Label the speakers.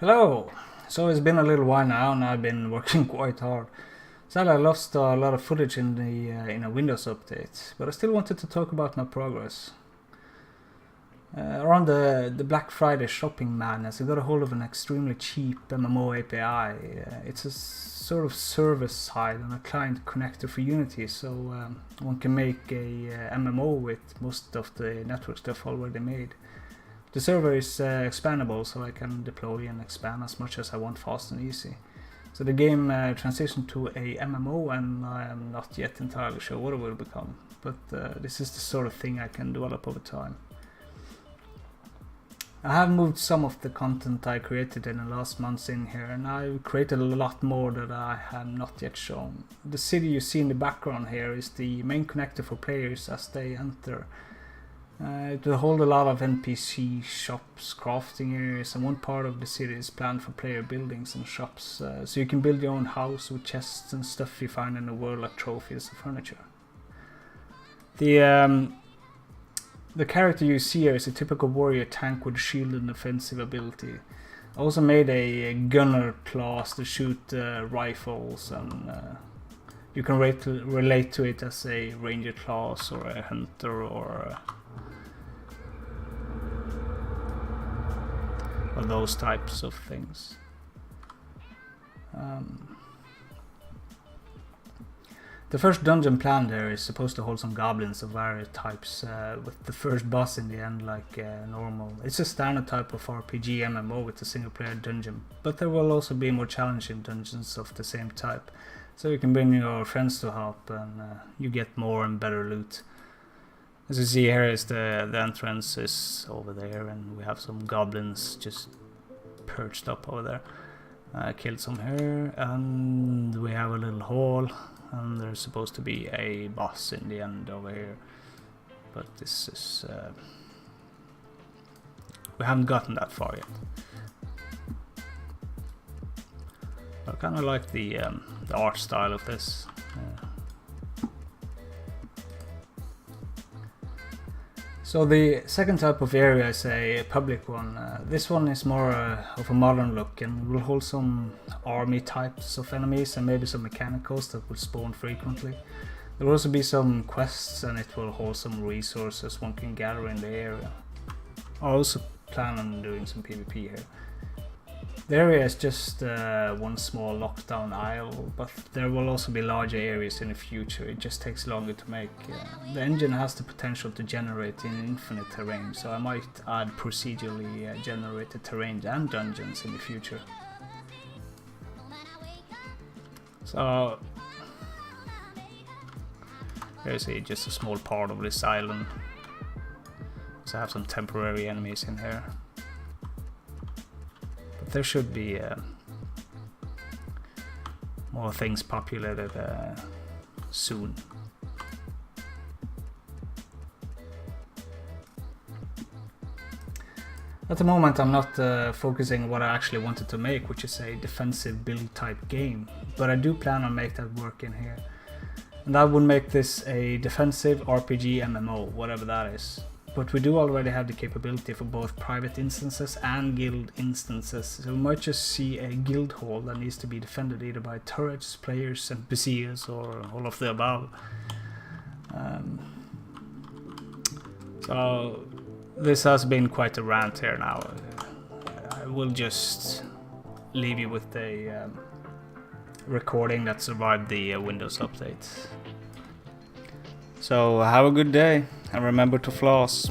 Speaker 1: Hello! So it's been a little while now and I've been working quite hard. Sadly I lost a lot of footage in a Windows update, but I still wanted to talk about my progress. Around the Black Friday shopping madness, I got a hold of an extremely cheap MMO API. It's a sort of service side and a client connector for Unity, so one can make a MMO with most of the network stuff already made. The server is expandable, so I can deploy and expand as much as I want, fast and easy. So the game transitioned to a MMO, and I am not yet entirely sure what it will become, but this is the sort of thing I can develop over time. I have moved some of the content I created in the last months in here, and I've created a lot more that I have not yet shown. The city you see in the background here is the main connector for players as they enter. It will hold a lot of NPC shops, crafting areas, and one part of the city is planned for player buildings and shops, so you can build your own house with chests and stuff you find in the world like trophies and furniture. The character you see here is a typical warrior tank with shield and offensive ability. I also made a gunner class to shoot rifles, and you can relate to it as a ranger class or a hunter or those types of things. The first dungeon planned there is supposed to hold some goblins of various types, with the first boss in the end like normal. It's a standard type of RPG MMO with a single player dungeon, but there will also be more challenging dungeons of the same type, so you can bring your friends to help and you get more and better loot. As you see here is the entrance is over there, and we have some goblins just perched up over there. I killed some here, and we have a little hall, and there's supposed to be a boss in the end over here, but this is we haven't gotten that far yet. I kind of like the art style of this. So the second type of area is a public one. This one is more of a modern look and will hold some army types of enemies and maybe some mechanicals that will spawn frequently. There will also be some quests, and it will hold some resources one can gather in the area. I also plan on doing some PvP here. The area is just one small lockdown isle, but there will also be larger areas in the future. It just takes longer to make. The engine has the potential to generate in infinite terrain, so I might add procedurally generated terrain and dungeons in the future. So here's just a small part of this island. So I have some temporary enemies in here. There should be more things populated soon. At the moment I'm not focusing on what I actually wanted to make, which is a defensive build type game, but I do plan on make that work in here. And that would make this a defensive RPG MMO, whatever that is. But we do already have the capability for both private instances and guild instances, so we might just see a guild hall that needs to be defended either by turrets, players, NPCs, or all of the above. So this has been quite a rant here now. I will just leave you with a recording that survived the Windows update. So have a good day, and remember to floss.